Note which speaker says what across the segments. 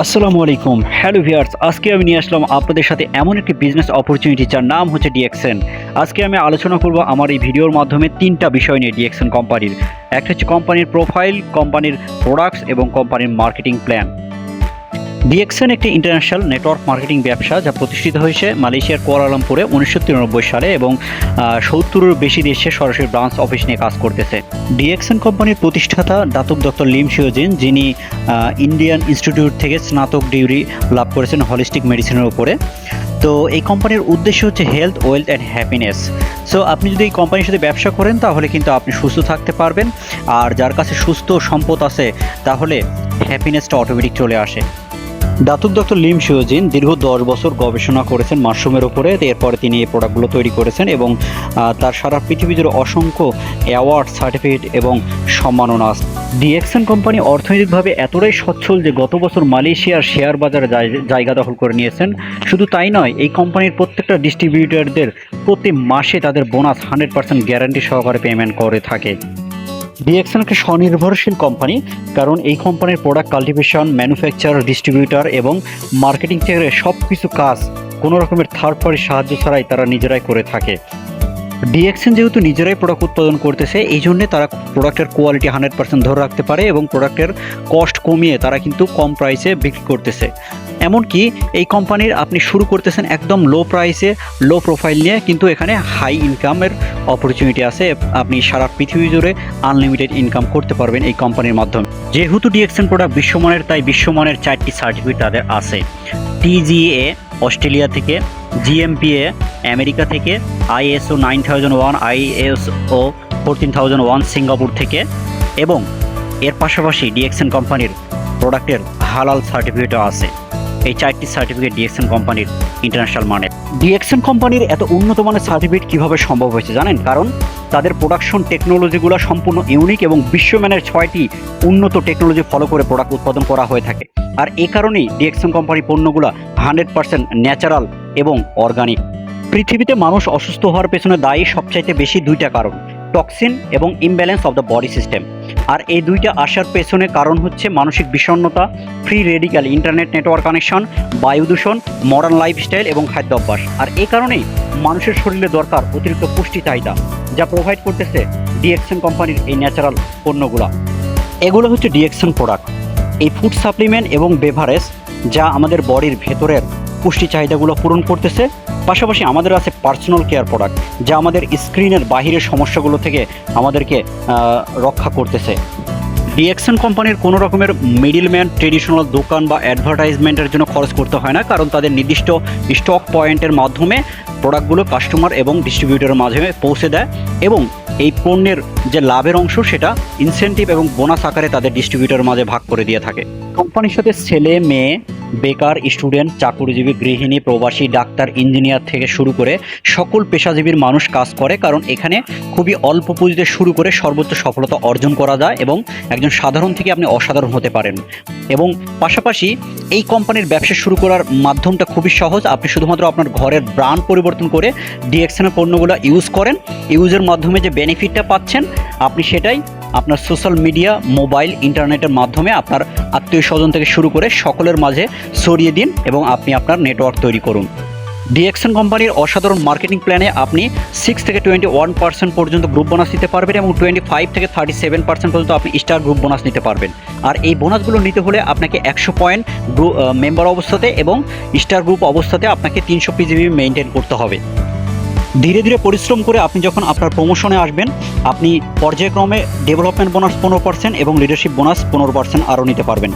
Speaker 1: আসসালামু আলাইকুম, hello viewers. আজকে আমি নিয়ে আসলাম আপনাদের সাথে এমন একটি বিজনেস অপরচুনিটি যার নাম হচ্ছে ডিএক্সএন। আজকে আমি আলোচনা করব আমার এই ভিডিওর মাধ্যমে তিনটা বিষয় নিয়ে ডিএক্সএন কোম্পানির। একটা হচ্ছে কোম্পানির প্রোফাইল, কোম্পানির প্রোডাক্টস এবং কোম্পানির মার্কেটিং প্ল্যান। ডিএক্সএন একটি ইন্টারন্যাশনাল নেটওয়ার্ক মার্কেটিং ব্যবসা যা প্রতিষ্ঠিত হয়েছে মালয়েশিয়ার কুয়ালালামপুরে 1993 সালে এবং 70-এর বেশি দেশে সরাসরি ব্রাঞ্চ অফিস নিয়ে কাজ করতেছে। ডিএক্সএন কোম্পানির প্রতিষ্ঠাতা দাতুক ডক্টর লিম শিওজিন, যিনি ইন্ডিয়ান ইনস্টিটিউট থেকে স্নাতক ডিগ্রি লাভ করেছেন হলিস্টিক মেডিসিনের উপরে। তো এই কোম্পানির উদ্দেশ্য হচ্ছে health, wealth and happiness. So আপনি যদি এই কোম্পানির সাথে ব্যবসা করেন তাহলে কিন্তু আপনি সুস্থ থাকতে পারবেন, আর যার কাছে সুস্থ সম্পদ আছে তাহলে হ্যাপিনেসটা অটোমেটিক চলে আসে। দাতুক ডক্টর লিম শিওজিন দীর্ঘ 10 বছর গবেষণা করেছেন মাশরুমের উপরে। এরপরে তিনি এই প্রোডাক্টগুলো তৈরি করেছেন এবং তার সারা পৃথিবী জুড়ে অসংখ্য অ্যাওয়ার্ড, সার্টিফিকেট এবং সম্মাননা আছে। ডিএক্সএন কোম্পানি অর্থনৈতিকভাবে এতটাই সচ্ছল যে গত বছর মালয়েশিয়ার শেয়ার বাজারে জায়গা দখল করে নিয়েছেন। শুধু তাই নয়, এই কোম্পানির প্রত্যেকটা ডিস্ট্রিবিউটরদের প্রতি মাসে তাদের বোনাস 100% গ্যারান্টি সহকারে পেমেন্ট করে থাকে। ডিএক্সএন একটা স্বনির্ভরশীল কোম্পানি, কারণ এই কোম্পানির প্রোডাক্ট কাল্টিভেশন, ম্যানুফ্যাকচার, ডিস্ট্রিবিউটার এবং মার্কেটিং থেকে সব কিছু কাজ কোনো রকমের থার্ড পার্টির সাহায্য ছাড়াই তারা নিজেরাই করে থাকে। ডিএক্সএন যেহেতু নিজেরাই প্রোডাক্ট উৎপাদন করতেছে, এই জন্যে তারা প্রোডাক্টের কোয়ালিটি 100% ধরে রাখতে পারে এবং প্রোডাক্টের কস্ট কমিয়ে তারা কিন্তু কম প্রাইসে বিক্রি করতেছে। এমনকি এই কোম্পানির আপনি শুরু করতেছেন একদম লো প্রাইসে, লো প্রোফাইল নিয়ে, কিন্তু এখানে হাই ইনকামের অপরচুনিটি আছে। আপনি সারা পৃথিবী জুড়ে আনলিমিটেড ইনকাম করতে পারবেন এই কোম্পানির মাধ্যমে। যেহেতু ডিএক্সএন প্রোডাক্ট বিশ্বমানের, তাই বিশ্বমানের 4টি সার্টিফিকেট তাদের আছে। টিজিএ অস্ট্রেলিয়া থেকে, জিএমপিএ আমেরিকা থেকে, আইএসও 9001, আইএসও 14001 সিঙ্গাপুর থেকে, এবং এর পাশাপাশি ডিএক্সএন কোম্পানির প্রোডাক্টের হালাল সার্টিফিকেটও আছে। এই 4টি সার্টিফিকেট ডিএক্সএন কোম্পানির ইন্টারন্যাশনাল মানের। ডিএক্সএন কোম্পানির এত উন্নত মানের সার্টিফিকেট কীভাবে সম্ভব হয়েছে জানেন? কারণ তাদের প্রোডাকশন টেকনোলজিগুলো সম্পূর্ণ ইউনিক এবং বিশ্বমানের 6টি উন্নত টেকনোলজি ফলো করে প্রোডাক্ট উৎপাদন করা হয়ে থাকে। আর এই কারণেই ডিএক্সএন কোম্পানির পণ্যগুলো 100% ন্যাচারাল এবং অর্গানিক। পৃথিবীতে মানুষ অসুস্থ হওয়ার পেছনে দায়ী সবচাইতে বেশি 2টা কারণ: টক্সিন এবং imbalance of the body system. আর এই 2টা আসার পেছনে কারণ হচ্ছে মানসিক বিষণ্ণতা, free radical, internet network connection, বায়ু দূষণ, মডার্ন লাইফস্টাইল এবং খাদ্য অভ্যাস। আর এই কারণেই মানুষের শরীরে দরকার অতিরিক্ত পুষ্টি চাহিদা, যা প্রোভাইড করতেছে ডিএক্সএন কোম্পানির এই ন্যাচারাল পণ্যগুলো। এগুলো হচ্ছে ডিএক্সএন প্রোডাক্ট, এই ফুড সাপ্লিমেন্ট এবং বেভারেজ, যা আমাদের বডির ভেতরের পুষ্টি চাহিদাগুলো পূরণ করতেছে। পাশাপাশি আমাদের আছে পার্সোনাল কেয়ার প্রোডাক্ট, যা আমাদের স্ক্রিনের বাহিরের সমস্যাগুলো থেকে আমাদেরকে রক্ষা করতেছে। ডিএক্সএন কোম্পানির কোনো রকমের মিডিলম্যান, ট্রেডিশনাল দোকান বা অ্যাডভার্টাইজমেন্টের জন্য খরচ করতে হয় না, কারণ তাদের নির্দিষ্ট স্টক পয়েন্টের মাধ্যমে প্রোডাক্টগুলো কাস্টমার এবং ডিস্ট্রিবিউটরের মাধ্যমে পৌঁছে দেয় এবং এই পণ্যের যে লাভের অংশ সেটা ইনসেন্টিভ এবং বোনাস আকারে তাদের ডিস্ট্রিবিউটরের মাঝে ভাগ করে দিয়ে থাকে। কোম্পানির সাথে ছেলে, মেয়ে, বেকার, স্টুডেন্ট, চাকুরিজীবী, গৃহিণী, প্রবাসী, ডাক্তার, ইঞ্জিনিয়ার থেকে শুরু করে সকল পেশাজীবীর মানুষ কাজ করে, কারণ এখানে খুবই অল্প পুঁজিতে শুরু করে সর্বোচ্চ সফলতা অর্জন করা যায় এবং একজন সাধারণ থেকে আপনি অসাধারণ হতে পারেন। এবং পাশাপাশি এই কোম্পানির ব্যবসা শুরু করার মাধ্যমটা খুবই সহজ। আপনি শুধুমাত্র আপনার ঘরের ব্র্যান্ড পরিবর্তন করে ডিএক্সএনের পণ্যগুলো ইউজ করেন। ইউজের মাধ্যমে যে বেনিফিটটা পাচ্ছেন আপনি সেটাই আপনার সোশ্যাল মিডিয়া, মোবাইল, ইন্টারনেটের মাধ্যমে আপনার আত্মীয় স্বজন থেকে শুরু করে সকলের মাঝে ছড়িয়ে দিন এবং আপনি আপনার নেটওয়ার্ক তৈরি করুন। ডিএক্সএন কোম্পানির অসাধারণ মার্কেটিং প্ল্যানে আপনি 6 থেকে 21% পর্যন্ত গ্রুপ বোনাস নিতে পারবেন এবং 25 থেকে 37% পর্যন্ত আপনি স্টার গ্রুপ বোনাস নিতে পারবেন। আর এই বোনাসগুলো নিতে হলে আপনাকে 100 পয়েন্ট মেম্বার অবস্থাতে এবং স্টার গ্রুপ অবস্থাতে আপনাকে 300 পিজিবি মেনটেন করতে হবে। ধীরে ধীরে পরিশ্রম করে আপনি যখন আপনার প্রমোশনে আসবেন, আপনি পর্যায়ক্রমে ডেভেলপমেন্ট বোনাস 15% এবং লিডারশিপ বোনাস 15% আরও নিতে পারবেন।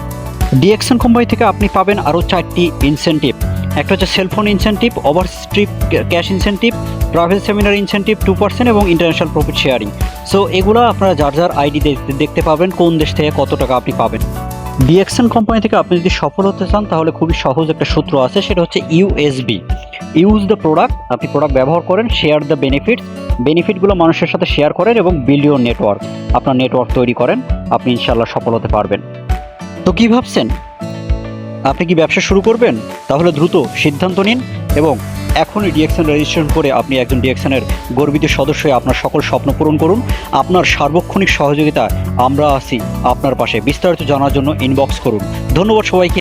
Speaker 1: ডিএক্সএন কোম্পানি থেকে আপনি পাবেন আরও 4টি ইনসেন্টিভ। একটা হচ্ছে cellphone incentive, overseas trip cash incentive, travel seminar incentive 2% এবং ইন্টারন্যাশনাল প্রফিট শেয়ারিং। সো এগুলো আপনারা যার যার আইডি দেখতে পাবেন কোন দেশ থেকে কত টাকা আপনি পাবেন। ডিএক্সএন কোম্পানি থেকে আপনি যদি সফল হতে চান তাহলে খুবই সহজ একটা সূত্র আছে, সেটা হচ্ছে ইউএসবি, ইউজ দ্য প্রোডাক্ট। আপনি প্রোডাক্ট ব্যবহার করেন, শেয়ার দ্য বেনিফিটগুলো মানুষের সাথে শেয়ার করেন এবং বিল্ড ইউর নেটওয়ার্ক, আপনার নেটওয়ার্ক তৈরি করেন, আপনি ইনশাআল্লাহ সফল হতে পারবেন। তো কী ভাবছেন? আপনি কি ব্যবসা শুরু করবেন? তাহলে দ্রুত সিদ্ধান্ত নিন এবং এখনই ডিএক্সএন রেজিস্ট্রেশন করে আপনি একজন ডিএক্সএনের গর্বিত সদস্য হয়ে আপনার সকল স্বপ্ন পূরণ করুন। আপনার সার্বক্ষণিক সহযোগিতা আমরা আছি আপনার পাশে। বিস্তারিত জানার জন্য ইনবক্স করুন। ধন্যবাদ সবাইকে।